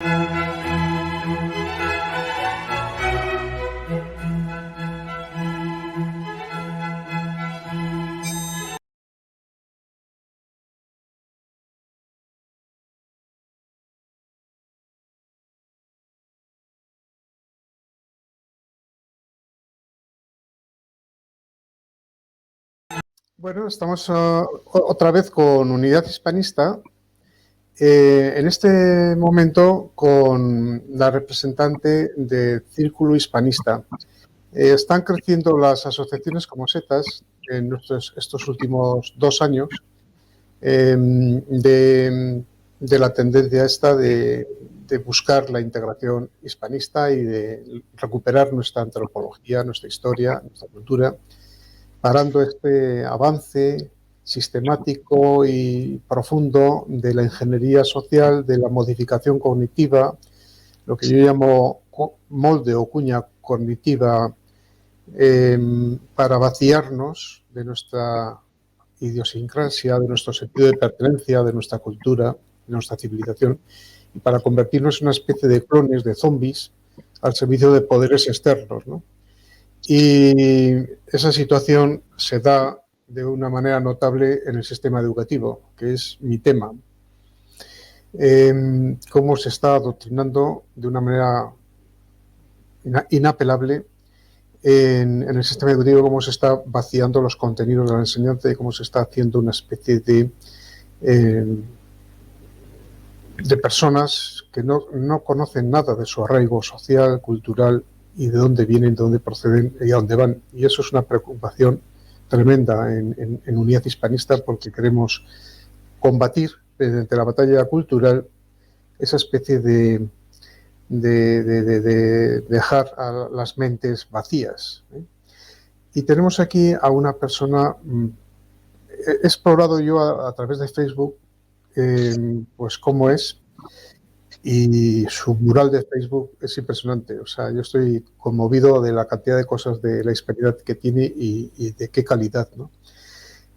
Bueno, estamos otra vez con Unidad Hispanista, en este momento con la representante de Círculo Hispanista. Están creciendo las asociaciones como setas en estos últimos 2 años de la tendencia esta de buscar la integración hispanista y de recuperar nuestra antropología, nuestra historia, nuestra cultura, parando este avance sistemático y profundo de la ingeniería social, de la modificación cognitiva, lo que yo llamo molde o cuña cognitiva, para vaciarnos de nuestra idiosincrasia, de nuestro sentido de pertenencia, de nuestra cultura, de nuestra civilización, y para convertirnos en una especie de clones, de zombies, al servicio de poderes externos, ¿no? Y esa situación se da de una manera notable en el sistema educativo, que es mi tema. Cómo se está adoctrinando de una manera inapelable en el sistema educativo, cómo se está vaciando los contenidos de la enseñanza y cómo se está haciendo una especie de personas que no conocen nada de su arraigo social, cultural, y de dónde vienen, de dónde proceden y a dónde van. Y eso es una preocupación tremenda en Unidad Hispanista, porque queremos combatir mediante la batalla cultural esa especie de dejar a las mentes vacías. Y tenemos aquí a una persona, he explorado yo a través de Facebook, pues cómo es, y su mural de Facebook es impresionante. O sea, yo estoy conmovido de la cantidad de cosas, de la hispanidad que tiene y de qué calidad, ¿no?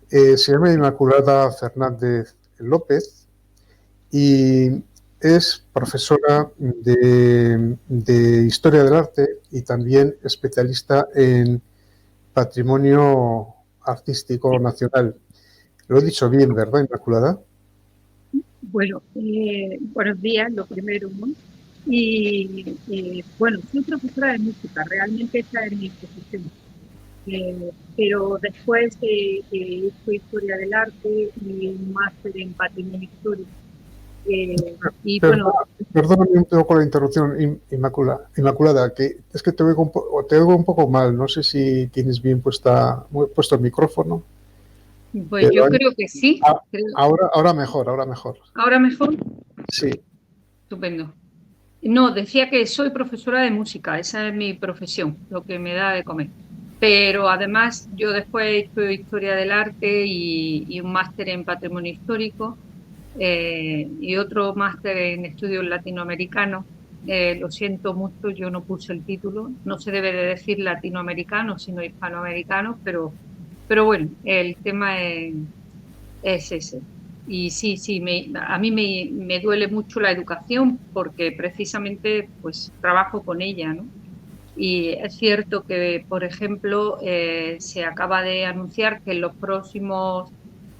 Se llama Inmaculada Fernández López y es profesora de Historia del Arte y también especialista en Patrimonio Artístico Nacional. Lo he dicho bien, ¿verdad, Inmaculada? Bueno, buenos días, lo primero, ¿no? Bueno, soy profesora de música, realmente esa es mi profesión. Pero después he hecho Historia del Arte y un máster en Patrimonio Histórico. Perdóname un poco la interrupción, Inmaculada, que es que te oigo un poco mal. No sé si tienes bien puesto el micrófono. Pues yo creo que sí. Ahora mejor, ahora mejor. ¿Ahora mejor? Sí. Estupendo. No, decía que soy profesora de música, esa es mi profesión, lo que me da de comer. Pero además yo después he hecho Historia del Arte y un máster en Patrimonio Histórico y otro máster en Estudios Latinoamericanos. Lo siento mucho, yo no puse el título, no se debe de decir latinoamericano, sino hispanoamericano, pero bueno, el tema es ese. Y sí, a mí me duele mucho la educación porque precisamente pues trabajo con ella, ¿no? Y es cierto que, por ejemplo, se acaba de anunciar que en los próximos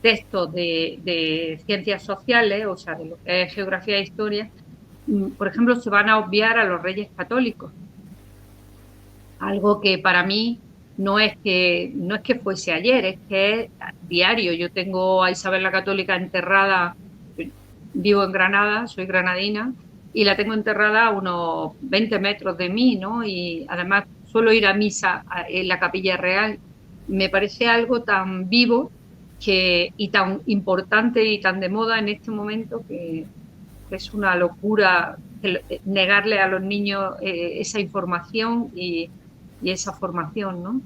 textos de ciencias sociales, o sea, de lo que es geografía e historia, por ejemplo, se van a obviar a los reyes católicos. Algo que para mí no es que fuese ayer, es que es diario. Yo tengo a Isabel la Católica enterrada, vivo en Granada, soy granadina, y la tengo enterrada a unos 20 metros de mí, ¿no? Y además suelo ir a misa en la Capilla Real. Me parece algo tan vivo y tan importante y tan de moda en este momento que es una locura negarle a los niños esa información y esa formación, ¿no?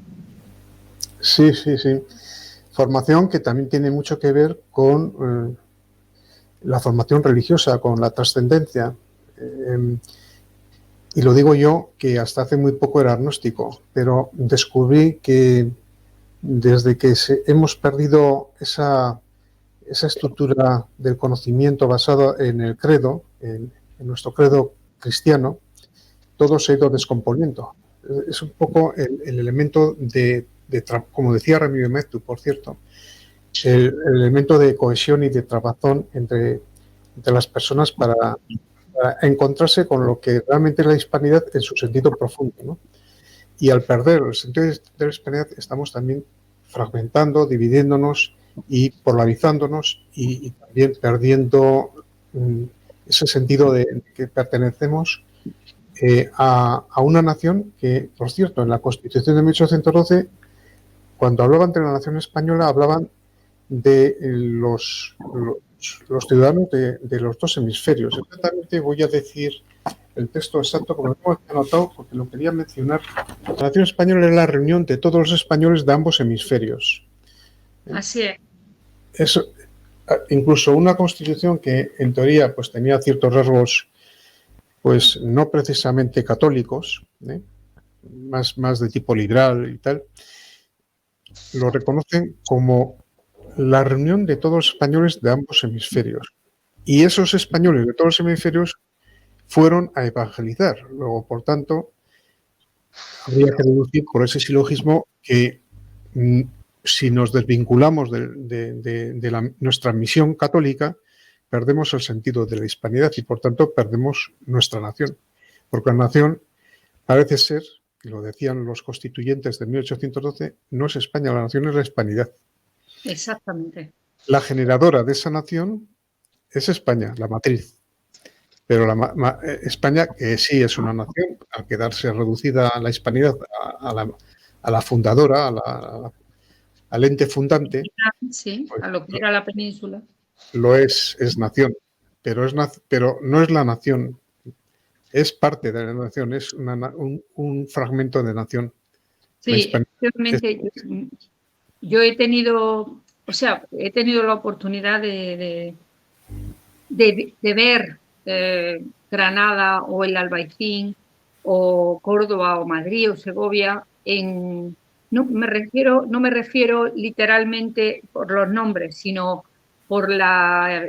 Sí. Formación que también tiene mucho que ver con la formación religiosa, con la trascendencia. Y lo digo yo, que hasta hace muy poco era agnóstico, pero descubrí que desde que hemos perdido esa estructura del conocimiento basado en el credo, en en nuestro credo cristiano, todo se ha ido descomponiendo. Es un poco el elemento como decía Ramiro Metu, por cierto, el elemento de cohesión y de trabazón entre las personas para encontrarse con lo que realmente es la hispanidad en su sentido profundo, ¿no? Y al perder el sentido de la hispanidad estamos también fragmentando, dividiéndonos y polarizándonos y también perdiendo ese sentido de que pertenecemos a una nación que, por cierto, en la Constitución de 1812, cuando hablaban de la nación española, hablaban de los ciudadanos de los dos hemisferios. Exactamente voy a decir el texto exacto, como lo tengo anotado, porque lo quería mencionar. La nación española es la reunión de todos los españoles de ambos hemisferios. Así es. Eso, incluso una constitución que en teoría pues tenía ciertos rasgos pues no precisamente católicos, más de tipo liberal y tal, lo reconocen como la reunión de todos los españoles de ambos hemisferios. Y esos españoles de todos los hemisferios fueron a evangelizar. Luego, por tanto, habría que deducir por ese silogismo que si nos desvinculamos de nuestra misión católica, perdemos el sentido de la hispanidad y, por tanto, perdemos nuestra nación. Porque la nación parece ser, y lo decían los constituyentes de 1812, no es España, la nación es la hispanidad. Exactamente. La generadora de esa nación es España, la matriz. Pero España, que sí es una nación, al quedarse reducida a la hispanidad, a la fundadora, al ente fundante, sí, pues, a lo que era la península. Lo es nación, pero no es la nación, es parte de la nación, es un fragmento de nación. Sí, efectivamente, yo he tenido la oportunidad de ver Granada o el Albaicín o Córdoba o Madrid o Segovia no me refiero literalmente por los nombres, sino por la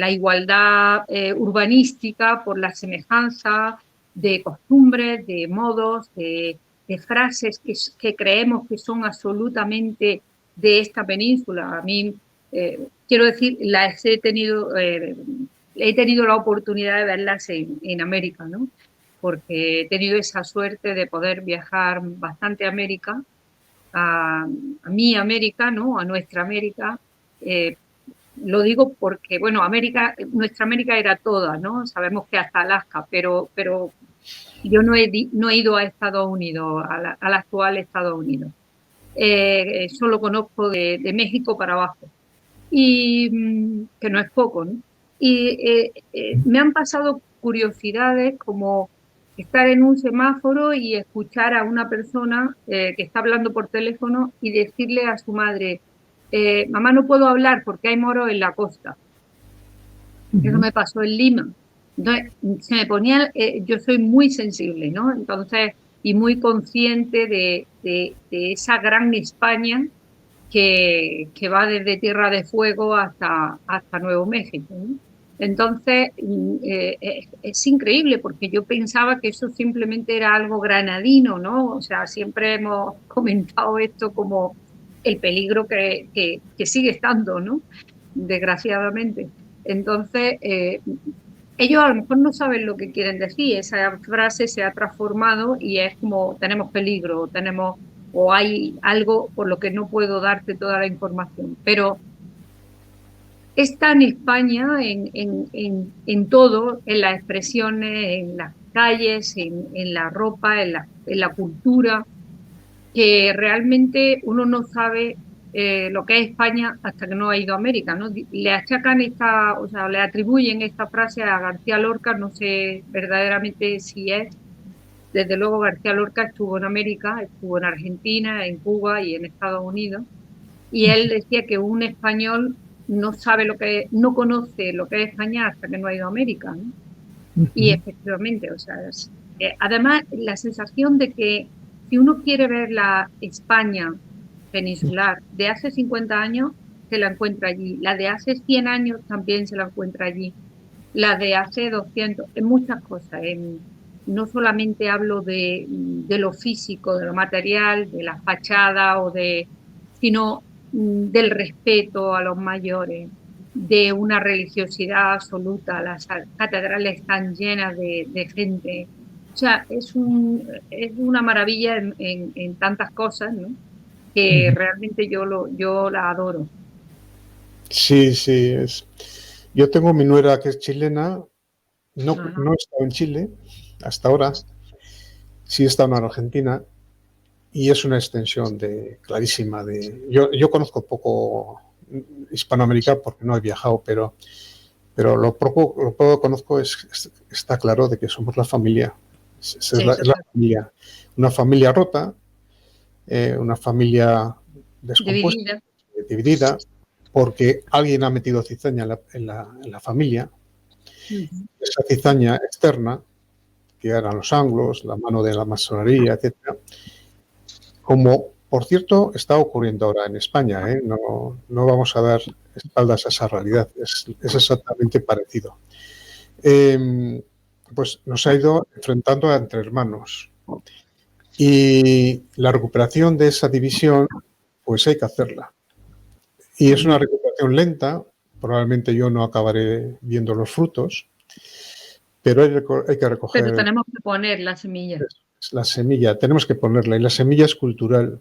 igualdad urbanística, por la semejanza de costumbres, de modos, de frases que creemos que son absolutamente de esta península. A mí, quiero decir, he tenido la oportunidad de verlas en América, ¿no? Porque he tenido esa suerte de poder viajar bastante a América, a mi América, ¿no? A nuestra América. Lo digo porque, bueno, nuestra América era toda, ¿no? Sabemos que hasta Alaska, pero yo no he ido a Estados Unidos, al actual Estados Unidos. Solo conozco de México para abajo, y que no es poco, ¿no? Y me han pasado curiosidades como estar en un semáforo y escuchar a una persona que está hablando por teléfono y decirle a su madre, mamá, no puedo hablar porque hay moros en la costa. Eso me pasó en Lima. Entonces, se me ponía, yo soy muy sensible, ¿no? Entonces, y muy consciente de esa gran España que va desde Tierra de Fuego hasta Nuevo México, ¿no? Entonces, es increíble porque yo pensaba que eso simplemente era algo granadino, ¿no? O sea, siempre hemos comentado esto como el peligro que sigue estando, ¿no? Desgraciadamente. Entonces, ellos a lo mejor no saben lo que quieren decir. Esa frase se ha transformado y es como tenemos peligro, o hay algo por lo que no puedo darte toda la información. Pero está en España en todo, en las expresiones, en las calles, en la ropa, en la cultura, que realmente uno no sabe lo que es España hasta que no ha ido a América, ¿no? Le achacan le atribuyen esta frase a García Lorca, no sé verdaderamente si es. Desde luego García Lorca estuvo en América, estuvo en Argentina, en Cuba y en Estados Unidos, y él decía que un español no conoce lo que es España hasta que no ha ido a América, ¿no? Y efectivamente, o sea, además la sensación de que si uno quiere ver la España peninsular de hace 50 años, se la encuentra allí. La de hace 100 años también se la encuentra allí. La de hace 200, en muchas cosas. No solamente hablo de lo físico, de lo material, de la fachada, sino del respeto a los mayores, de una religiosidad absoluta. Las catedrales están llenas de gente. O sea, es una maravilla en tantas cosas, ¿no? Que realmente yo la adoro. Sí, sí. Yo tengo mi nuera que es chilena, no Ajá. he estado en Chile hasta ahora, sí he estado en Argentina y es una extensión clarísima de... Yo conozco poco Hispanoamérica porque no he viajado, pero lo poco que conozco está claro de que somos la familia. Es Sí, la familia. Una familia rota, una familia descompuesta, dividida. dividida, porque alguien ha metido cizaña en la familia. Ujú. Esa cizaña externa, que eran los anglos, la mano de la masonería, etcétera, como por cierto está ocurriendo ahora en España, ¿eh? No vamos a dar espaldas a esa realidad, es exactamente parecido. Pues nos ha ido enfrentando entre hermanos y la recuperación de esa división, pues hay que hacerla. Y es una recuperación lenta, probablemente yo no acabaré viendo los frutos, pero hay que Pero recoger tenemos que poner la semilla. la semilla, tenemos que ponerla, y la semilla es cultural.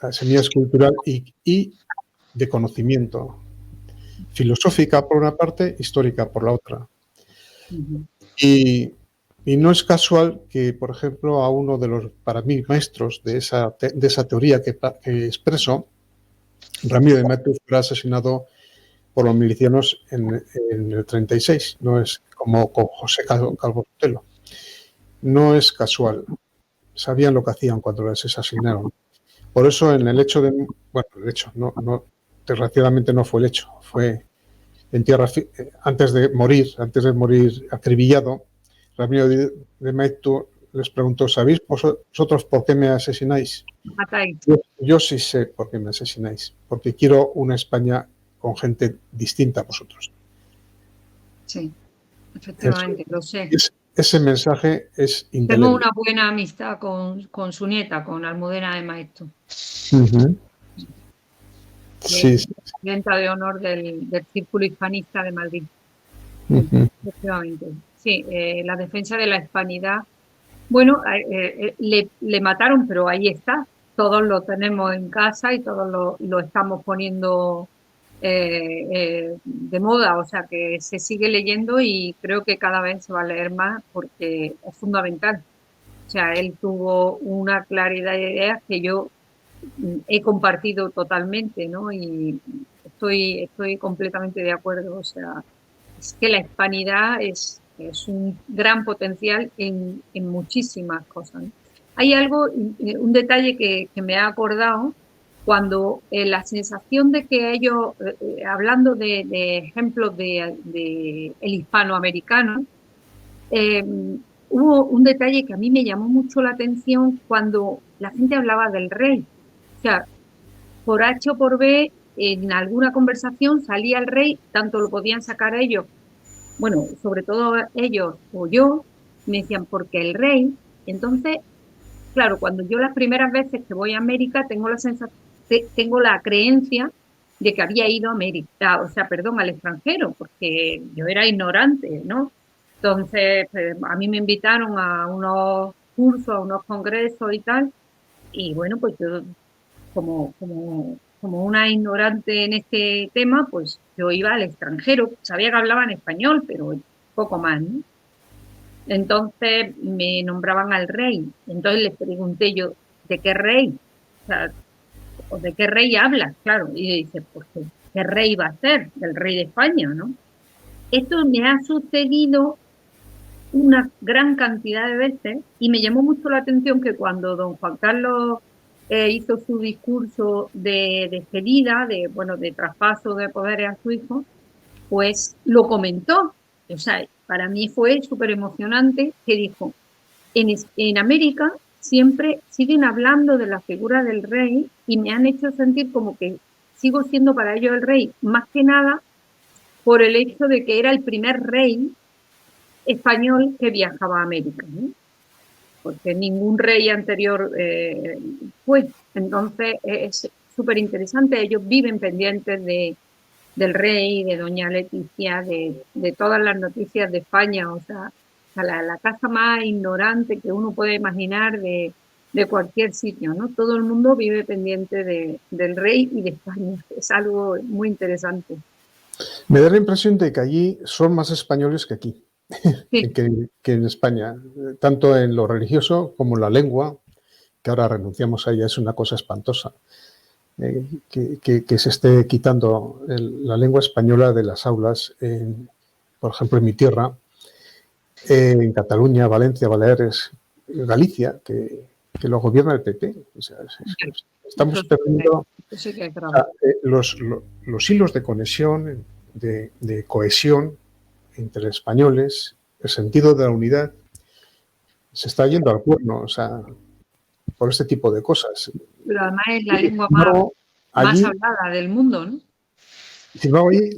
La semilla es cultural y de conocimiento, filosófica por una parte, histórica por la otra. Ujú. Y no es casual que, por ejemplo, a uno de los, para mí, maestros de esa teoría que expreso, Ramiro de Maeztu, fuera asesinado por los milicianos en el 36. No es como con José Calvo Sotelo. No es casual. Sabían lo que hacían cuando les asesinaron. Por eso, en el hecho de... Bueno, el hecho, desgraciadamente no fue el hecho. Fue en tierra... Antes de morir acribillado, Ramiro de Maeztu les preguntó: ¿sabéis vosotros por qué me asesináis? Matáis. Yo sí sé por qué me asesináis, porque quiero una España con gente distinta a vosotros. Sí, efectivamente, lo sé. Ese mensaje es Tengo indeleble. una buena amistad con su nieta, con Almudena de Maeztu. Uh-huh. Y ella Sí, es sí. presidenta de honor del Círculo Hispanista de Madrid. Uh-huh. Efectivamente. Sí, la defensa de la hispanidad. Bueno, le mataron, pero ahí está. Todos lo tenemos en casa y todos lo estamos poniendo de moda. O sea que se sigue leyendo y creo que cada vez se va a leer más porque es fundamental. O sea, él tuvo una claridad de ideas que yo he compartido totalmente, ¿no? Y estoy completamente de acuerdo. O sea, es que la hispanidad es un gran potencial en muchísimas cosas, ¿no? Hay algo, un detalle que me ha acordado cuando la sensación de que ellos, hablando de ejemplos de el hispanoamericano, eh, hubo un detalle que a mí me llamó mucho la atención cuando la gente hablaba del rey. O sea, por H o por B, en alguna conversación salía el rey, tanto lo podían sacar ellos, bueno, sobre todo ellos o yo, me decían, porque el rey, entonces, claro, cuando yo las primeras veces que voy a América tengo la sensación, tengo la creencia de que había ido a América, o sea, perdón, al extranjero, porque yo era ignorante, ¿no? Entonces, a mí me invitaron a unos cursos, a unos congresos y tal, y bueno, pues yo como una ignorante en este tema, pues yo iba al extranjero, sabía que hablaban español, pero poco más, ¿no? Entonces me nombraban al rey, entonces les pregunté yo, ¿de qué rey? O sea, ¿o de qué rey hablas? Claro, y dice, pues ¿qué rey va a ser? Del rey de España, ¿no? Esto me ha sucedido una gran cantidad de veces y me llamó mucho la atención que cuando don Juan Carlos hizo su discurso de despedida, bueno, de traspaso de poderes a su hijo, pues lo comentó. O sea, para mí fue súper emocionante que dijo, en América siempre siguen hablando de la figura del rey y me han hecho sentir como que sigo siendo para ellos el rey, más que nada por el hecho de que era el primer rey español que viajaba a América, ¿no? Porque ningún rey anterior fue. Entonces es súper interesante, ellos viven pendientes del rey, de doña Leticia, de todas las noticias de España, o sea, la casa más ignorante que uno puede imaginar de cualquier sitio, ¿no? Todo el mundo vive pendiente del rey y de España, es algo muy interesante. Me da la impresión de que allí son más españoles que aquí, Sí. que en España, tanto en lo religioso como en la lengua, que ahora renunciamos a ella, es una cosa espantosa. Que se esté quitando la lengua española de las aulas, por ejemplo, en mi tierra, en Cataluña, Valencia, Baleares, Galicia, que lo gobierna el PP. O sea, estamos perdiendo Sí que es grave. o sea, los hilos de conexión, de cohesión entre españoles, el sentido de la unidad, se está yendo al cuerno, o sea, por este tipo de cosas. Pero además es la lengua No, más allí, hablada del mundo, ¿no? sin embargo, ahí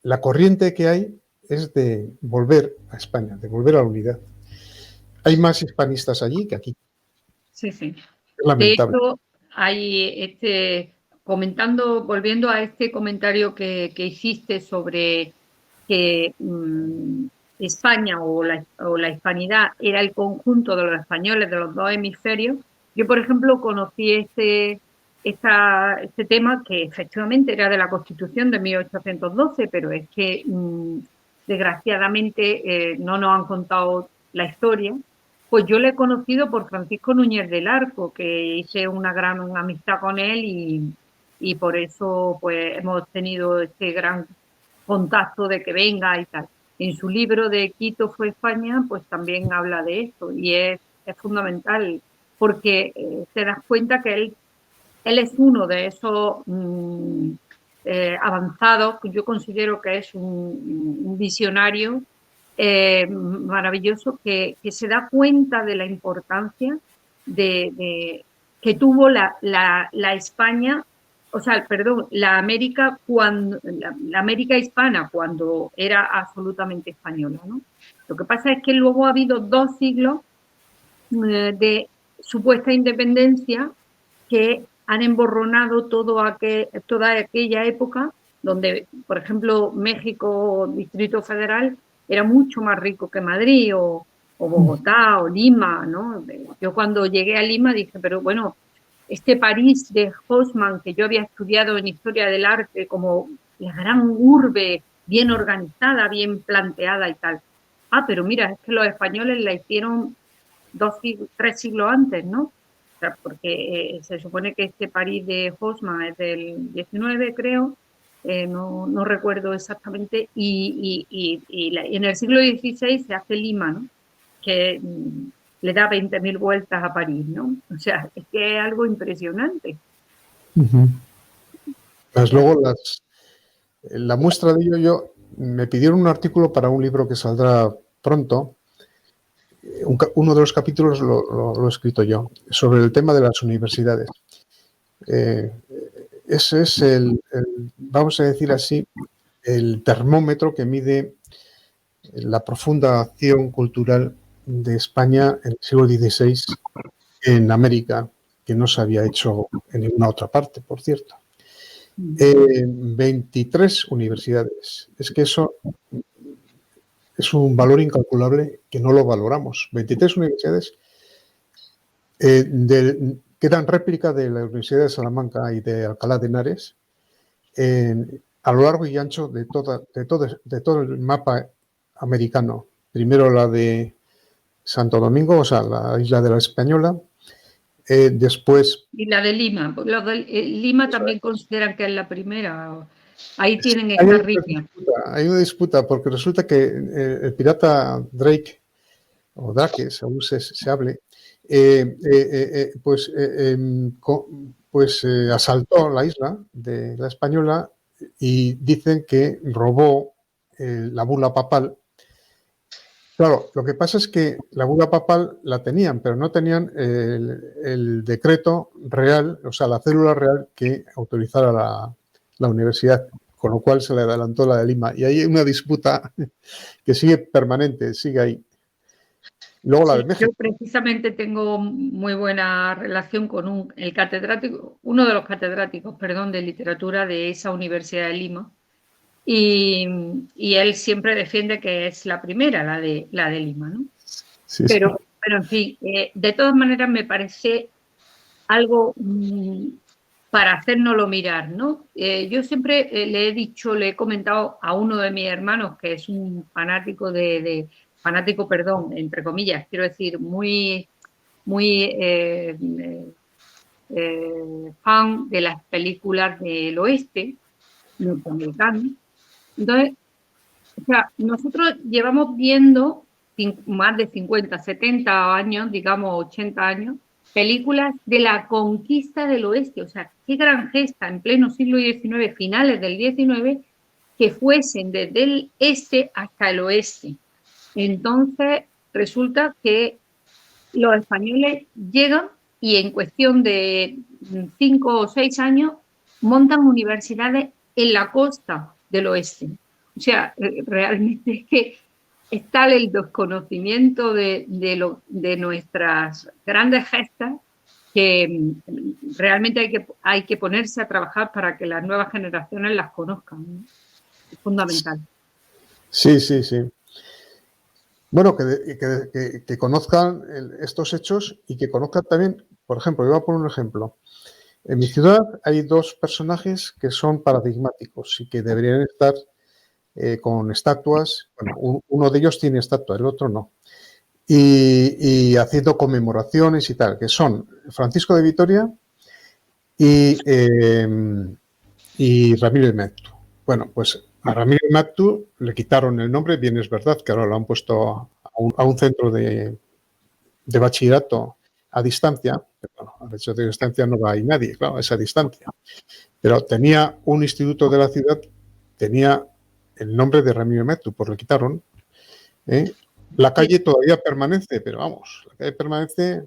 la corriente que hay es de volver a España, de volver a la unidad. Hay más hispanistas allí que aquí. Sí, sí. Es De lamentable. hecho, hay volviendo a este comentario que hiciste sobre que España o la hispanidad era el conjunto de los españoles de los dos hemisferios, yo, por ejemplo, conocí este tema que efectivamente era de la Constitución de 1812, pero es que desgraciadamente no nos han contado la historia. Pues yo le he conocido por Francisco Núñez del Arco, que hice una gran amistad con él y por eso pues hemos tenido este gran contacto de que venga y tal. En su libro de Quito fue España, pues también habla de esto y es fundamental porque te das cuenta que él es uno de esos avanzados, que yo considero que es un visionario maravilloso que se da cuenta de la importancia que tuvo la España, o sea, perdón, la América la América hispana cuando era absolutamente española, ¿no? Lo que pasa es que luego ha habido 2 siglos de supuesta independencia que han emborronado toda aquella época donde, por ejemplo, México, Distrito Federal, era mucho más rico que Madrid o Bogotá o Lima, ¿no? Yo cuando llegué a Lima dije, pero bueno, este París de Haussmann, que yo había estudiado en Historia del Arte como la gran urbe, bien organizada, bien planteada y tal. Ah, pero mira, es que los españoles la hicieron 3 siglos antes, ¿no? O sea, porque se supone que este París de Haussmann es del 19, creo, no recuerdo exactamente, y en el siglo XVI se hace Lima, ¿no? Que le da 20.000 vueltas a París, ¿no? O sea, es que es algo impresionante. Más luego la muestra de ello, me pidieron un artículo para un libro que saldrá pronto. Uno de los capítulos lo he escrito yo, sobre el tema de las universidades. Ese es vamos a decir así, el termómetro que mide la profunda acción cultural de España en el siglo XVI en América, que no se había hecho en ninguna otra parte, por cierto. 23 universidades. Es que eso es un valor incalculable que no lo valoramos. 23 universidades que dan réplica de la Universidad de Salamanca y de Alcalá de Henares a lo largo y ancho de todo el mapa americano. Primero la de Santo Domingo, o sea, la isla de la Española. Después. Y la de Lima, los de Lima también consideran que es la primera. Ahí tienen Hay esta una riña. hay una disputa porque resulta que el pirata Drake, o Drake, según se hable, pues asaltó la isla de la Española y dicen que robó la bula papal, Claro, lo que pasa es que la bula papal la tenían, pero no tenían el decreto real, o sea, la célula real que autorizara la universidad, con lo cual se le adelantó la de Lima. Y hay una disputa que sigue permanente, sigue ahí. Luego la de Sí, yo México. precisamente tengo muy buena relación con el catedrático, uno de los catedráticos, perdón, de literatura de esa Universidad de Lima. Y, y él siempre defiende que es la primera, la de Lima, ¿no? Sí, sí. Pero en fin, de todas maneras me parece algo para hacérnoslo mirar, ¿no? Yo siempre le he dicho, le he comentado a uno de mis hermanos, que es un fanático fanático, perdón, entre comillas, quiero decir, muy, muy fan de las películas del oeste norteamericano. Entonces, o sea, nosotros llevamos viendo más de 50, 70 años, digamos 80 años, películas de la conquista del oeste. O sea, qué gran gesta en pleno siglo XIX, finales del XIX, que fuesen desde el este hasta el oeste. Entonces, resulta que los españoles llegan y en cuestión de 5 o 6 años montan universidades en la costa del oeste. O sea, realmente es que es tal el desconocimiento de nuestras grandes gestas que realmente hay que ponerse a trabajar para que las nuevas generaciones las conozcan, ¿no? Es fundamental. Sí, sí, sí. Bueno, que conozcan estos hechos y que conozcan también, por ejemplo, yo voy a poner un ejemplo. En mi ciudad hay dos personajes que son paradigmáticos y que deberían estar con estatuas. Bueno, uno de ellos tiene estatua, el otro no. Y haciendo conmemoraciones y tal, que son Francisco de Vitoria y Ramiro Mettu. Bueno, pues a Ramiro Mettu le quitaron el nombre, bien es verdad que ahora lo han puesto a un centro de bachillerato a distancia, pero bueno, a hecho de distancia no va ahí nadie, claro, a esa distancia. Pero tenía un instituto de la ciudad, tenía el nombre de Ramiro Mettu, pues le quitaron. La calle todavía permanece, pero vamos, la calle permanece,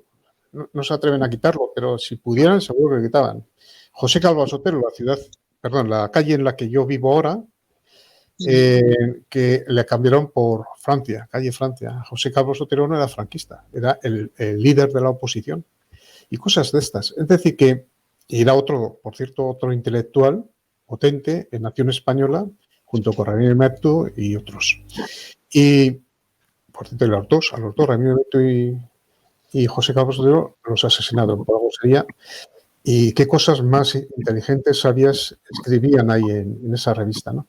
no se atreven a quitarlo, pero si pudieran, seguro que lo quitaban. José Calvo Sotero, la ciudad, perdón, la calle en la que yo vivo ahora, que le cambiaron por Francia, calle Francia. José Calvo Sotero no era franquista, era el líder de la oposición y cosas de estas. Es decir, que era otro, por cierto, otro intelectual potente en Nación Española, junto con Ramiro Mettu y otros. Y, por cierto, a los dos, Ramiro Mettu y José Calvo Sotero, los asesinaron por algo sería. Y qué cosas más inteligentes, sabias, escribían ahí en esa revista, ¿no?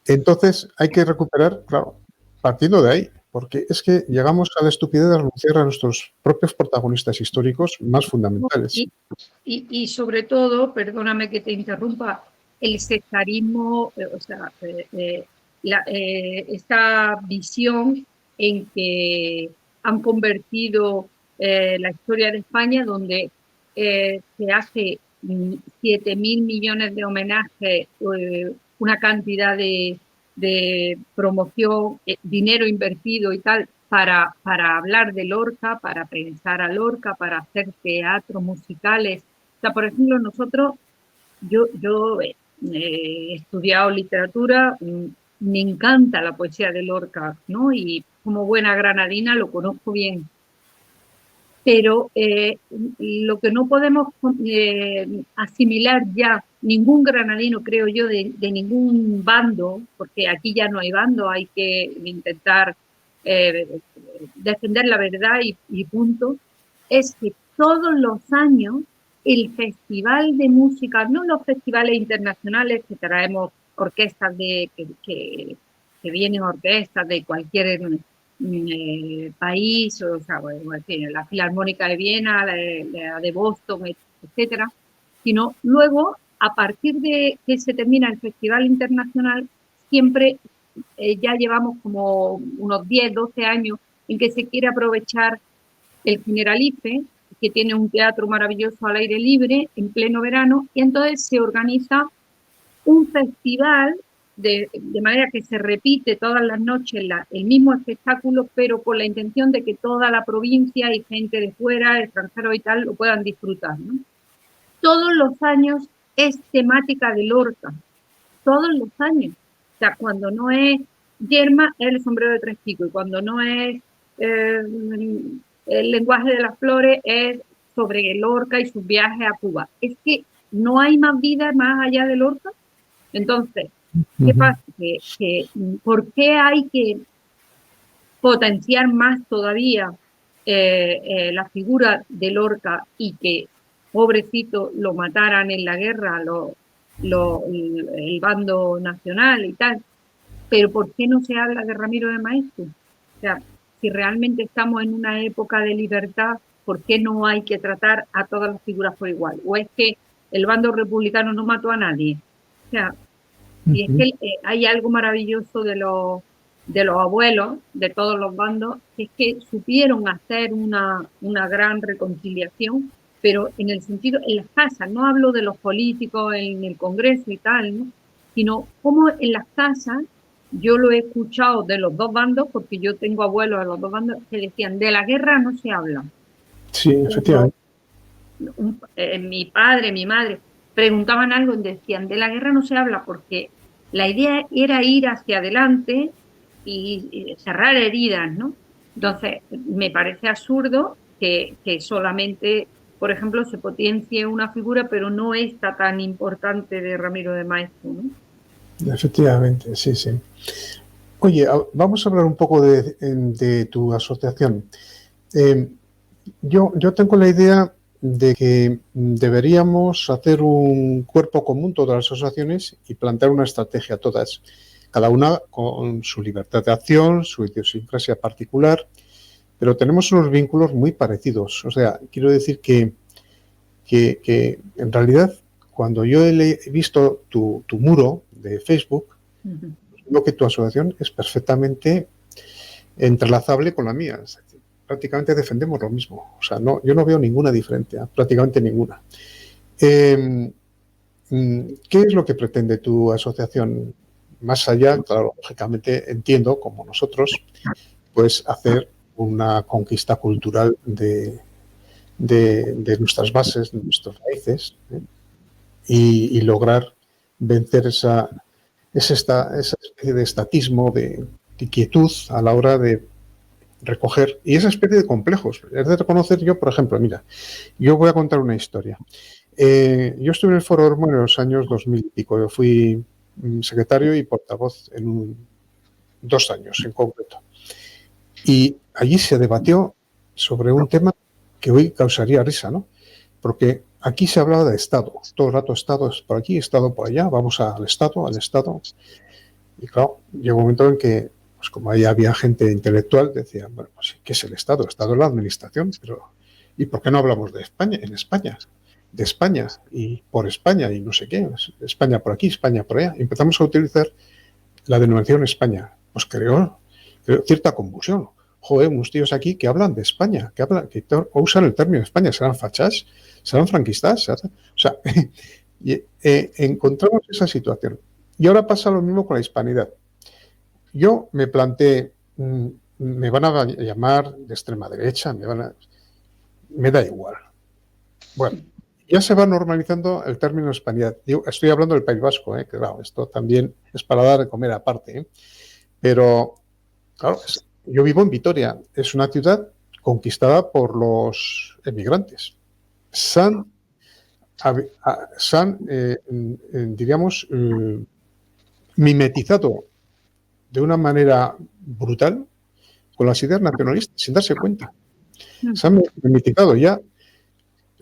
Entonces, hay que recuperar, claro, partiendo de ahí, porque es que llegamos a la estupidez de renunciar a nuestros propios protagonistas históricos más fundamentales. Y sobre todo, perdóname que te interrumpa, el sectarismo, o sea, esta visión en que han convertido la historia de España, donde se hace 7.000 millones de homenajes, una cantidad de promoción, dinero invertido y tal, para hablar de Lorca, para pensar a Lorca, para hacer teatro, musicales. O sea, por ejemplo, nosotros, yo he estudiado literatura, me encanta la poesía de Lorca, ¿no? Y como buena granadina lo conozco bien. Pero lo que no podemos asimilar ya, ningún granadino, creo yo, de ningún bando, porque aquí ya no hay bando, hay que intentar defender la verdad y punto, es que todos los años el festival de música, no los festivales internacionales que traemos orquestas que vienen orquestas de cualquier país, o sea, bueno, la Filarmónica de Viena, la de Boston, etcétera, sino luego, a partir de que se termina el Festival Internacional, siempre ya llevamos como unos 10, 12 años en que se quiere aprovechar el Generalife, que tiene un teatro maravilloso al aire libre en pleno verano, y entonces se organiza un festival de manera que se repite todas las noches el mismo espectáculo, pero con la intención de que toda la provincia y gente de fuera, extranjeros y tal, lo puedan disfrutar, ¿no? Todos los años es temática de Lorca, todos los años. O sea, cuando no es Yerma, es el sombrero de tres picos, y cuando no es el lenguaje de las flores, es sobre Lorca y sus viajes a Cuba. Es que no hay más vida más allá de Lorca. Entonces, ¿qué pasa? ¿Por qué hay que potenciar más todavía la figura de Lorca y que, pobrecito, lo mataran en la guerra el bando nacional y tal? Pero ¿por qué no se habla de Ramiro de Maeztu? O sea, si realmente estamos en una época de libertad, ¿por qué no hay que tratar a todas las figuras por igual? ¿O es que el bando republicano no mató a nadie? O sea, y es que hay algo maravilloso de los abuelos, de todos los bandos, que es que supieron hacer una gran reconciliación, pero en el sentido, en las casas, no hablo de los políticos en el Congreso y tal, ¿no? Sino como en las casas, yo lo he escuchado de los dos bandos, porque yo tengo abuelos de los dos bandos, que decían, de la guerra no se habla. Sí, efectivamente. Mi padre, mi madre, preguntaban algo y decían, de la guerra no se habla porque la idea era ir hacia adelante y cerrar heridas, ¿no? Entonces, me parece absurdo que solamente, por ejemplo, se potencie una figura, pero no esta tan importante de Ramiro de Maeztu, ¿no? Efectivamente, sí, sí. Oye, vamos a hablar un poco de tu asociación. Yo tengo la idea de que deberíamos hacer un cuerpo común todas las asociaciones y plantear una estrategia todas, cada una con su libertad de acción, su idiosincrasia particular, pero tenemos unos vínculos muy parecidos. O sea, quiero decir que en realidad cuando yo he visto tu muro de Facebook, veo que tu asociación es perfectamente entrelazable con la mía. Es decir, prácticamente defendemos lo mismo. O sea, yo no veo ninguna diferencia, prácticamente ninguna. ¿Qué es lo que pretende tu asociación? Más allá, claro, lógicamente entiendo, como nosotros, pues hacer una conquista cultural de nuestras bases, de nuestras raíces, y lograr vencer esa especie de estatismo, de quietud a la hora de recoger, y esa especie de complejos. Es de reconocer, yo, por ejemplo, mira, yo voy a contar una historia. Yo estuve en el Foro Hormo en los años 2000 y pico. Yo fui secretario y portavoz en 2 años en concreto. Y allí se debatió sobre un tema que hoy causaría risa, ¿no? Porque aquí se hablaba de Estado. Todo el rato Estado es por aquí, Estado por allá, vamos al Estado, al Estado. Y claro, llegó un momento en que, pues como ahí había gente intelectual, decía, bueno, pues ¿qué es el Estado? El Estado es la administración, pero ¿y por qué no hablamos de España? En España, de España y por España y no sé qué, España por aquí, España por allá. Y empezamos a utilizar la denominación España. Pues creó cierta confusión. Joder, unos tíos aquí que hablan de España, que usan el término España, ¿serán fachas? ¿Serán franquistas? O sea, encontramos esa situación. Y ahora pasa lo mismo con la hispanidad. Yo me planteé, me van a llamar de extrema derecha, me da igual. Bueno, ya se va normalizando el término hispanidad. Yo estoy hablando del País Vasco, que claro, esto también es para dar de comer aparte. Pero, claro, yo vivo en Vitoria, es una ciudad conquistada por los emigrantes. Se han diríamos, mimetizado de una manera brutal con las ideas nacionalistas, sin darse cuenta. Se han mimetizado ya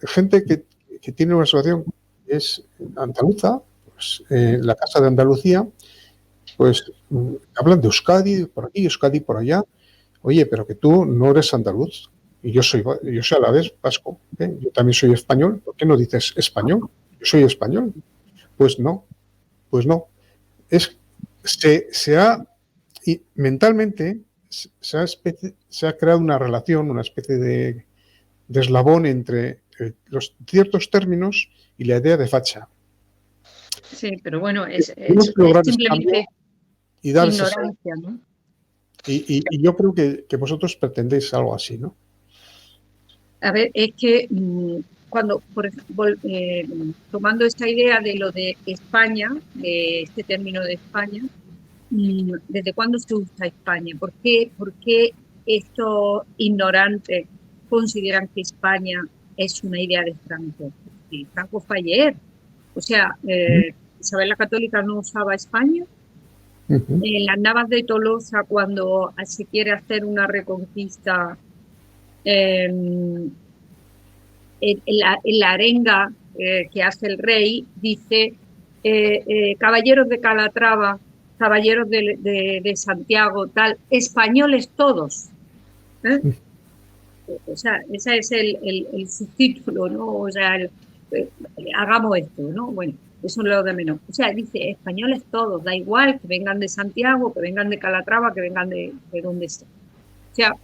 gente que tiene una asociación que es andaluza, pues, la Casa de Andalucía, pues hablan de Euskadi por aquí, Euskadi por allá. Oye, pero que tú no eres andaluz y yo soy a la vez vasco. Yo también soy español. ¿Por qué no dices español? Yo soy español. Pues no. Mentalmente se ha creado una relación, una especie de eslabón entre los ciertos términos y la idea de facha. Sí, pero bueno, es Tenemos que lograr ese cambio simplemente y dar ese salto. ignorancia, ¿no? Y yo creo que vosotros pretendéis algo así, ¿no? A ver, es que cuando, por ejemplo, tomando esta idea de lo de España, de este término de España, ¿desde cuándo se usa España? Por qué estos ignorantes consideran que España es una idea de Franco? Porque Franco fue ayer. O sea, Isabel la Católica no usaba España. Ujú. En las Navas de Tolosa, cuando se quiere hacer una reconquista, eh, en la arenga que hace el rey, dice, caballeros de Calatrava, caballeros de Santiago, tal, españoles todos. ¿Eh? O sea, ese es el subtítulo, ¿no? O sea, eh, hagamos esto, ¿no? Bueno, eso es lo de menos. O sea, dice, españoles todos, da igual que vengan de Santiago, que vengan de Calatrava, que vengan de donde sea. O sea,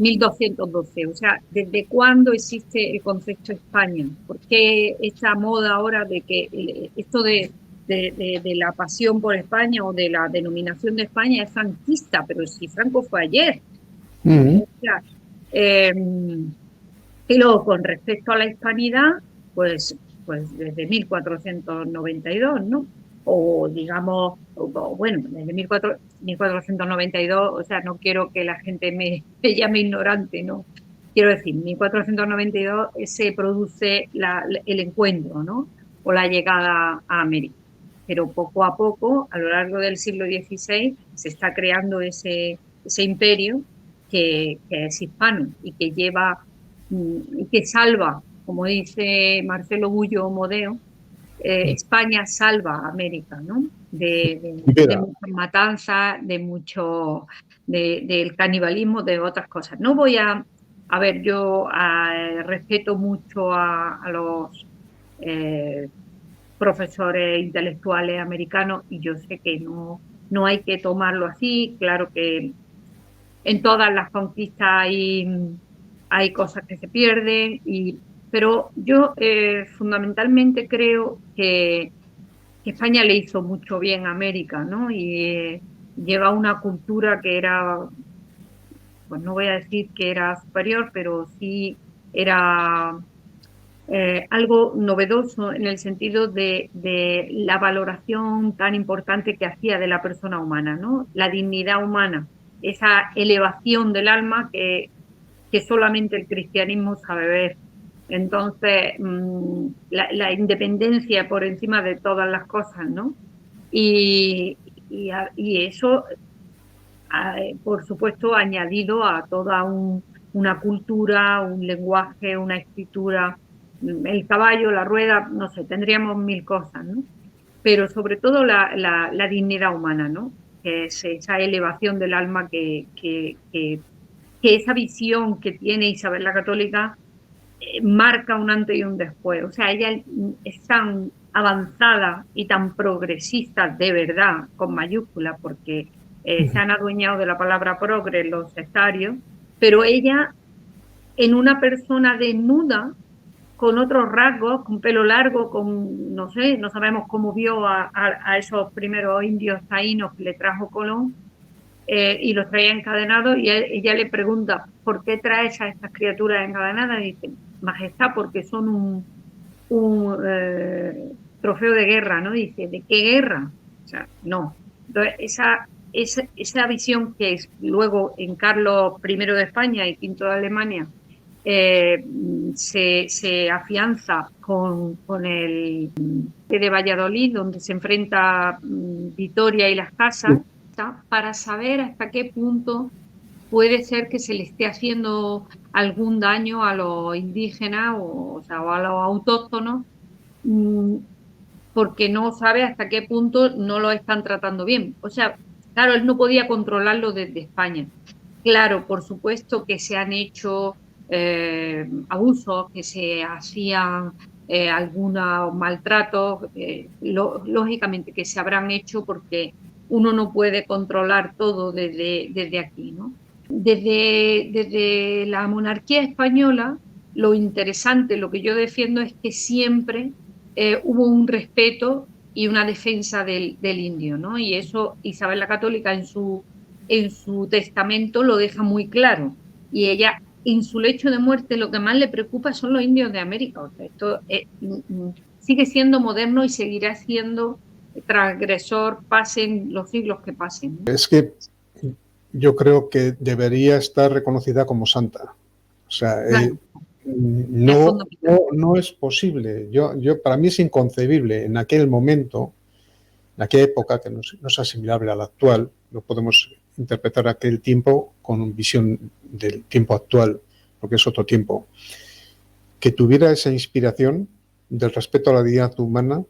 1212. O sea, ¿desde cuándo existe el concepto España? ¿Por qué esta moda ahora de que esto de la pasión por España o de la denominación de España es franquista? Pero si Franco fue ayer. Ujú. O sea, eh, y luego, con respecto a la hispanidad, pues desde 1492, ¿no? O digamos, bueno, desde 1492, o sea, no quiero que la gente me llame ignorante, ¿no? Quiero decir, 1492 se produce el encuentro, ¿no? O la llegada a América. Pero poco a poco, a lo largo del siglo XVI, se está creando ese imperio que es hispano y que lleva que salva, como dice Marcelo Bullo Modeo, España salva a América, ¿no? De Libera. muchas matanzas, del canibalismo, de otras cosas. No voy a ver, yo respeto mucho a los eh, profesores intelectuales americanos y yo sé que no hay que tomarlo así. Claro que en todas las conquistas hay cosas que se pierden, pero yo fundamentalmente creo que España le hizo mucho bien a América, ¿no? Y lleva una cultura que era, pues no voy a decir que era superior, pero sí era algo novedoso en el sentido de la valoración tan importante que hacía de la persona humana, ¿no? La dignidad humana, esa elevación del alma que solamente el cristianismo sabe ver. Entonces, la independencia por encima de todas las cosas, ¿no? Y, y eso, por supuesto, añadido a toda una cultura, un lenguaje, una escritura, el caballo, la rueda, no sé, tendríamos mil cosas, ¿no? Pero sobre todo la dignidad humana, ¿no? Que es esa elevación del alma que esa visión que tiene Isabel la Católica marca un antes y un después. O sea, ella es tan avanzada y tan progresista de verdad, con mayúsculas, porque se han adueñado de la palabra progre los sectarios, pero ella en una persona desnuda, con otros rasgos, con pelo largo, con, no sé, no sabemos cómo vio a esos primeros indios taínos que le trajo Colón, y los traía encadenados y ella le pregunta, ¿por qué traes a estas criaturas encadenadas? Y dice, Majestad, porque son un trofeo de guerra, ¿no? Dice, ¿de qué guerra? O sea, no. Entonces, esa visión que es luego en Carlos I de España y V de Alemania eh, se afianza con el de Valladolid, donde se enfrenta Vitoria y las casas, para saber hasta qué punto puede ser que se le esté haciendo algún daño a los indígenas o sea, o a los autóctonos, mmm, porque no sabe hasta qué punto no lo están tratando bien. O sea, claro, él no podía controlarlo desde España. Claro, por supuesto que se han hecho abusos, que se hacían algunos maltratos, lógicamente que se habrán hecho porque uno no puede controlar todo desde aquí, ¿no? Desde la monarquía española, lo interesante, lo que yo defiendo es que siempre hubo un respeto y una defensa del indio, ¿no? Y eso Isabel la Católica en su testamento lo deja muy claro. Y ella, en su lecho de muerte, lo que más le preocupa son los indios de América. O sea, esto sigue siendo moderno y seguirá siendo transgresor, pasen los siglos que pasen, ¿no? Es que yo creo que debería estar reconocida como santa. O sea, Claro. no es posible. Para mí es inconcebible en aquel momento, en aquella época, que no es asimilable a la actual. No podemos interpretar aquel tiempo con visión del tiempo actual, porque es otro tiempo. Que tuviera esa inspiración del respeto a la dignidad humana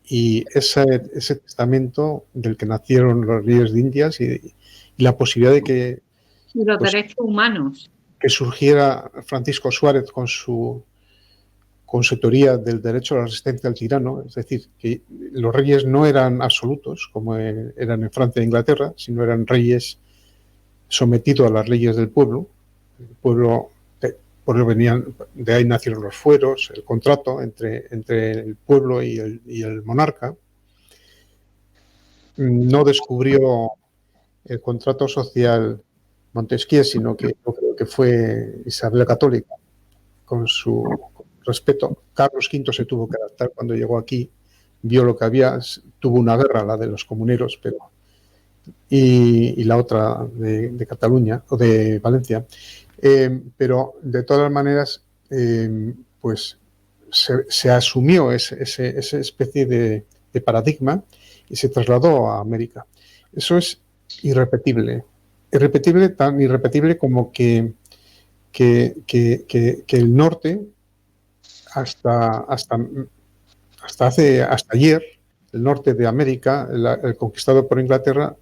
y ese testamento del que nacieron los reyes de Indias y la posibilidad de que... Y los derechos humanos. Que surgiera Francisco Suárez con su teoría del derecho a la resistencia al tirano, es decir, que los reyes no eran absolutos, como eran en Francia e Inglaterra, sino eran reyes sometidos a las leyes del pueblo. El pueblo, por eso venían, de ahí nacieron los fueros, el contrato entre el pueblo y el monarca. No descubrió el contrato social Montesquieu, sino que yo creo que fue Isabel la Católica, con su respeto. Carlos V se tuvo que adaptar cuando llegó aquí, vio lo que había, tuvo una guerra, la de los comuneros, y la otra de Cataluña o de Valencia, pero de todas maneras pues se asumió esa especie de paradigma y se trasladó a América. Eso es irrepetible, tan irrepetible como que el norte hasta ayer, el norte de América, el conquistado por Inglaterra,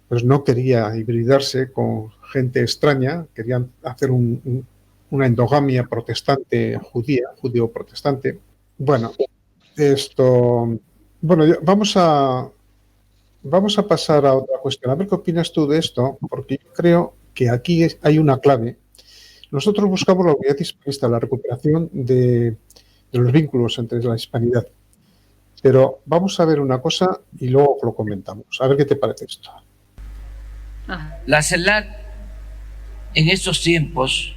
pues no quería hibridarse con gente extraña, querían hacer una endogamia protestante judía, judío-protestante. Bueno, vamos a pasar a otra cuestión. A ver qué opinas tú de esto, porque yo creo que aquí hay una clave. Nosotros buscamos la unidad hispanista, la recuperación de los vínculos entre la hispanidad. Pero vamos a ver una cosa y luego lo comentamos. A ver qué te parece esto. La CELAC en estos tiempos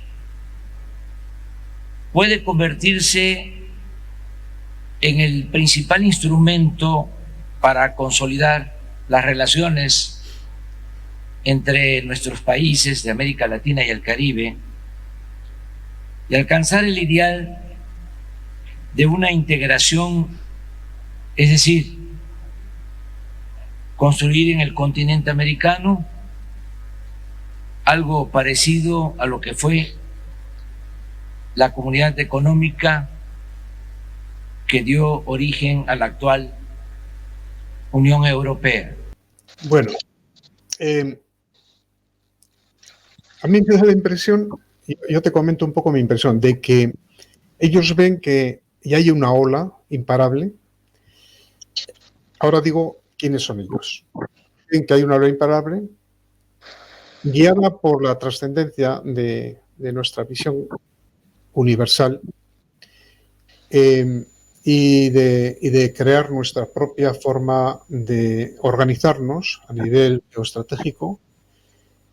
puede convertirse en el principal instrumento para consolidar las relaciones entre nuestros países de América Latina y el Caribe y alcanzar el ideal de una integración, es decir, construir en el continente americano algo parecido a lo que fue la Comunidad Económica que dio origen a la actual Unión Europea. Bueno, a mí me da la impresión, yo te comento un poco mi impresión, de que ellos ven que ya hay una ola imparable. Ahora digo, ¿quiénes son ellos? Ven que hay una ola imparable guiada por la trascendencia de nuestra visión universal y de crear nuestra propia forma de organizarnos a nivel geoestratégico,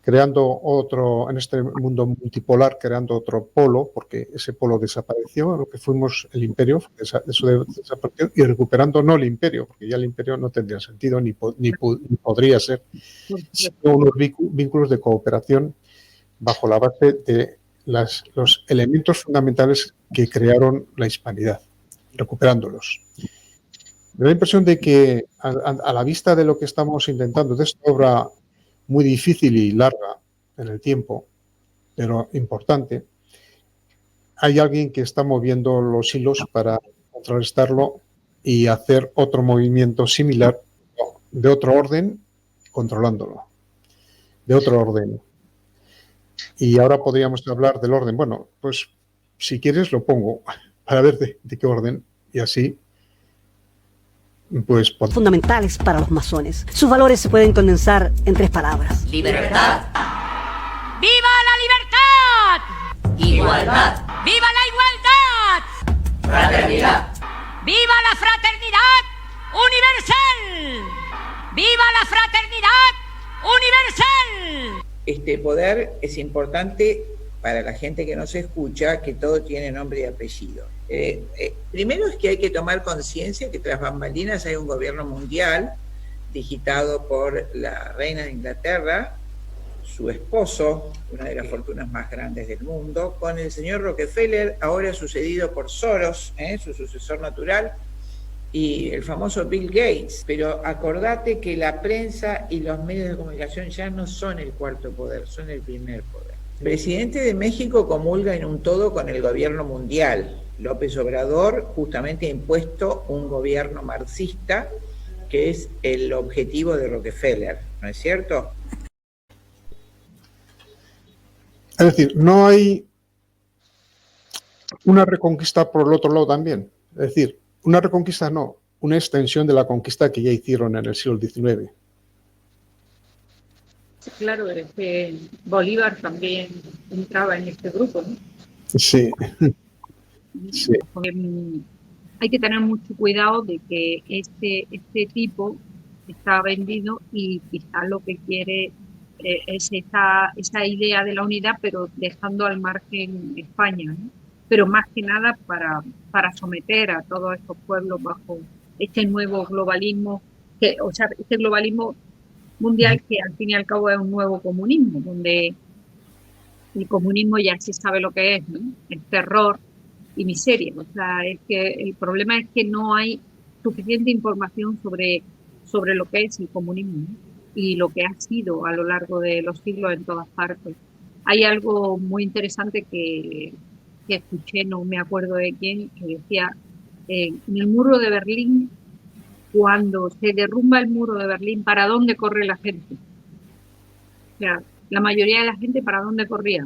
creando otro, en este mundo multipolar, creando otro polo, porque ese polo desapareció, lo que fuimos el imperio, eso desapareció, y recuperando no el imperio, porque ya el imperio no tendría sentido ni podría ser, sino unos vínculos de cooperación bajo la base de los elementos fundamentales que crearon la hispanidad, recuperándolos. Me da la impresión de que a la vista de lo que estamos intentando, de esta obra muy difícil y larga en el tiempo, pero importante, hay alguien que está moviendo los hilos para contrarrestarlo y hacer otro movimiento similar, de otro orden, controlándolo, de otro orden. Y ahora podríamos hablar del orden. Bueno, pues si quieres lo pongo para ver de qué orden, y así pues fundamentales para los masones. Sus valores se pueden condensar en 3 palabras: libertad, ¡viva la libertad! igualdad, ¡Viva la igualdad! fraternidad, ¡Viva la fraternidad! universal. ¡Viva la fraternidad universal! Este poder es importante para la gente que no se escucha, que todo tiene nombre y apellido. Primero es que hay que tomar conciencia que tras bambalinas hay un gobierno mundial digitado por la reina de Inglaterra, su esposo, una de las fortunas más grandes del mundo, con el señor Rockefeller, ahora sucedido por Soros, su sucesor natural, y el famoso Bill Gates. Pero acordate que la prensa y los medios de comunicación ya no son el cuarto poder, son el primer poder. El presidente de México comulga en un todo con el gobierno mundial. López Obrador justamente ha impuesto un gobierno marxista, que es el objetivo de Rockefeller, ¿no es cierto? Es decir, no hay una reconquista por el otro lado también. Es decir, una reconquista no, una extensión de la conquista que ya hicieron en el siglo XIX. Sí, claro, es que Bolívar también entraba en este grupo, ¿no? Sí. Sí. Hay que tener mucho cuidado de que este tipo está vendido y quizás lo que quiere es esa idea de la unidad, pero dejando al margen España, ¿no? Pero más que nada para someter a todos estos pueblos bajo este nuevo globalismo, o sea, este globalismo mundial que al fin y al cabo es un nuevo comunismo, donde el comunismo ya se sabe lo que es, ¿no? El terror y miseria. O sea, es que el problema es que no hay suficiente información sobre lo que es el comunismo, ¿no? Y lo que ha sido a lo largo de los siglos en todas partes. Hay algo muy interesante que escuché, no me acuerdo de quién, que decía, en el muro de Berlín, cuando se derrumba el muro de Berlín, ¿para dónde corre la gente? O sea, la mayoría de la gente, ¿para dónde corría?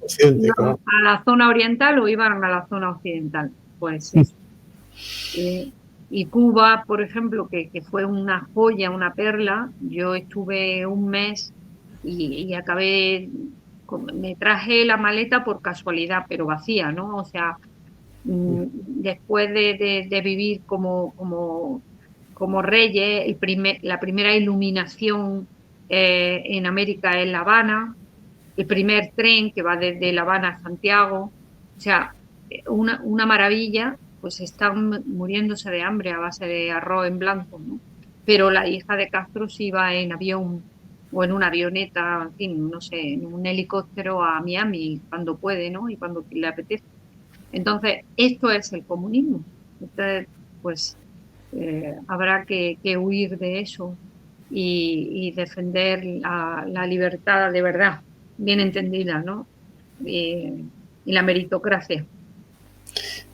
O sea, ¿iban a la zona oriental o iban a la zona occidental? Pues eso. Y Cuba, por ejemplo, que fue una joya, una perla, yo estuve un mes y acabé, me traje la maleta por casualidad, pero vacía, ¿no? O sea, después de vivir como reyes, la primera iluminación en América en La Habana, el primer tren que va desde La Habana a Santiago, o sea, una maravilla. Pues están muriéndose de hambre a base de arroz en blanco, ¿no? Pero la hija de Castro sí iba en avión o en una avioneta, en fin, no sé, en un helicóptero a Miami cuando puede, ¿no? Y cuando le apetece. Entonces, esto es el comunismo. Entonces, pues habrá que huir de eso y defender la libertad de verdad, bien entendida, ¿no? Y la meritocracia.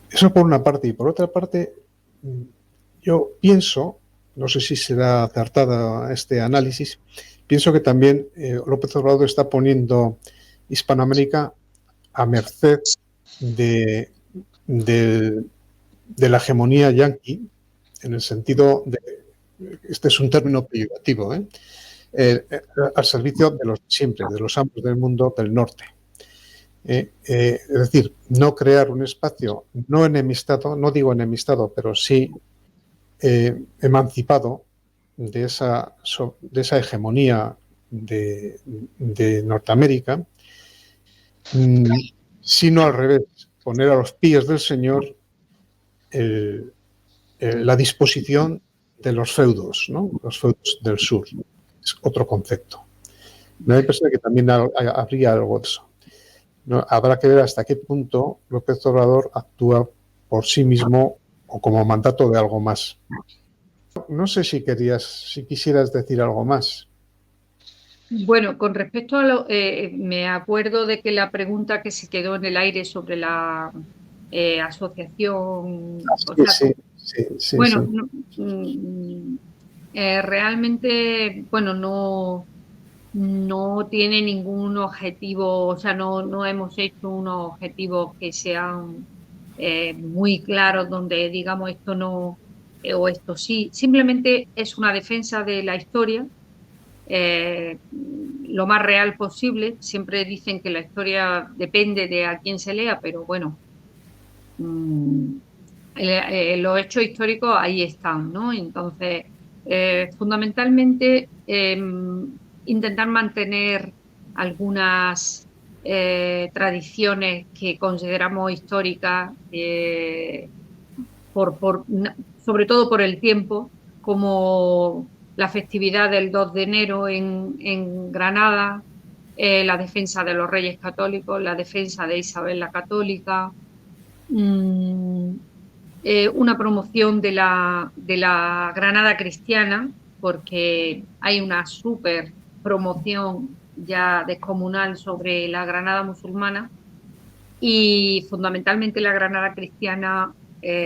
Eso por una parte. Y por otra parte, yo pienso, no sé si será acertada este análisis, pienso que también López Obrador está poniendo Hispanoamérica a merced de la hegemonía yanqui, en el sentido de, este es un término peyorativo, al servicio de los siempre, de los amos del mundo del norte. Es decir, no crear un espacio no enemistado, no digo enemistado, pero sí emancipado de esa hegemonía de Norteamérica, sino al revés, poner a los pies del Señor la disposición de los feudos, ¿no? Los feudos del sur. Es otro concepto. Me da la impresión de que también habría algo de eso. No, habrá que ver hasta qué punto López Obrador actúa por sí mismo o como mandato de algo más. No sé si quisieras decir algo más. Bueno, con respecto a me acuerdo de que la pregunta que se quedó en el aire sobre la asociación... Sí, bueno, sí. Realmente, bueno, no tiene ningún objetivo, o sea, no hemos hecho unos objetivos que sean muy claros donde digamos esto no o esto sí. Simplemente es una defensa de la historia, lo más real posible. Siempre dicen que la historia depende de a quién se lea, pero bueno, los hechos históricos ahí están, ¿no? Entonces, fundamentalmente, intentar mantener algunas tradiciones que consideramos históricas, sobre todo por el tiempo, como la festividad del 2 de enero en Granada, la defensa de los Reyes Católicos, la defensa de Isabel la Católica, una promoción de la Granada cristiana, porque hay una súper promoción ya descomunal sobre la Granada musulmana, y fundamentalmente la Granada cristiana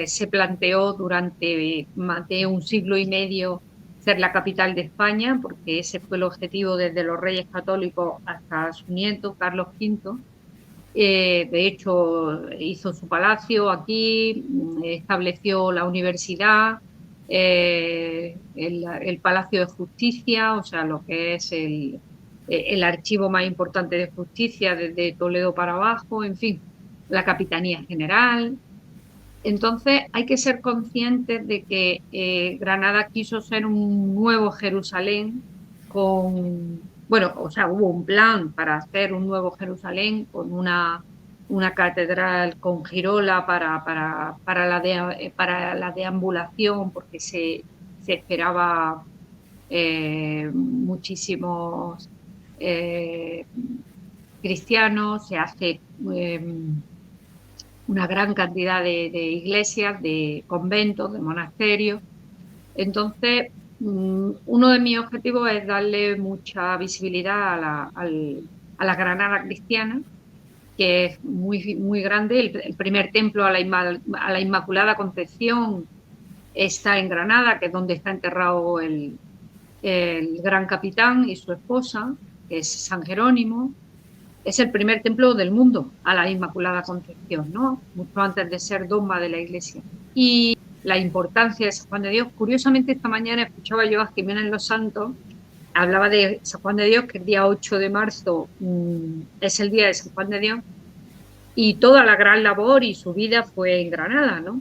se planteó durante más de un siglo y medio ser la capital de España, porque ese fue el objetivo desde los Reyes Católicos hasta su nieto, Carlos V. De hecho, hizo su palacio aquí, estableció la universidad, el Palacio de Justicia, o sea, lo que es el archivo más importante de justicia desde Toledo para abajo, en fin, la Capitanía General. Entonces hay que ser conscientes de que Granada quiso ser un nuevo Jerusalén hubo un plan para hacer un nuevo Jerusalén con una catedral con girola para la deambulación, porque se esperaba muchísimos cristianos, se hace una gran cantidad de iglesias, de conventos, de monasterios. Entonces, uno de mis objetivos es darle mucha visibilidad a la Granada cristiana, que es muy, muy grande. El primer templo a la Inmaculada Concepción está en Granada, que es donde está enterrado el gran capitán y su esposa, que es San Jerónimo. Es el primer templo del mundo a la Inmaculada Concepción, ¿no? Mucho antes de ser dogma de la Iglesia. Y la importancia de San Juan de Dios. Curiosamente, esta mañana escuchaba yo a Jiménez Los Santos, hablaba de San Juan de Dios, que el día 8 de marzo es el día de San Juan de Dios, y toda la gran labor y su vida fue en Granada, ¿no?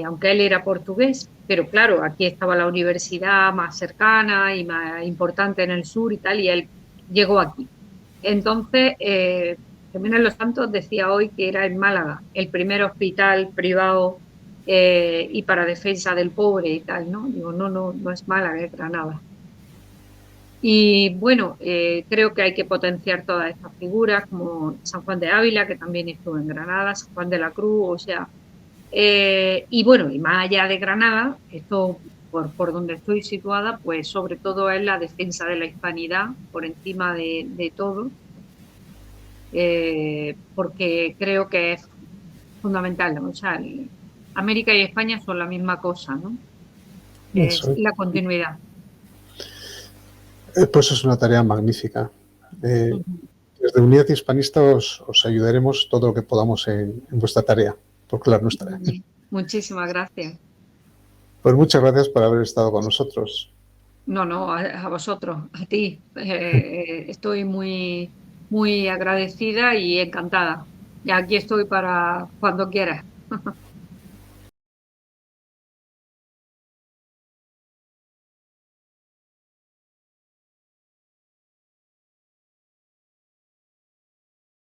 Aunque él era portugués, pero claro, aquí estaba la universidad más cercana y más importante en el sur y tal, y él llegó aquí. Entonces, Jiménez Los Santos decía hoy que era en Málaga el primer hospital privado y para defensa del pobre y tal, ¿no? Digo, no es Málaga, es Granada. Y bueno, creo que hay que potenciar todas estas figuras, como San Juan de Ávila, que también estuvo en Granada, San Juan de la Cruz, o sea, y bueno, y más allá de Granada, esto por donde estoy situada, pues sobre todo es la defensa de la hispanidad por encima de todo, porque creo que es fundamental. O sea, América y España son la misma cosa, ¿no? Es la continuidad. Pues es una tarea magnífica. Desde Unidad Hispanista os ayudaremos todo lo que podamos en vuestra tarea, porque la nuestra. Muchísimas gracias. Pues muchas gracias por haber estado con nosotros. No, a vosotros, a ti. Estoy muy, muy agradecida y encantada. Y aquí estoy para cuando quieras.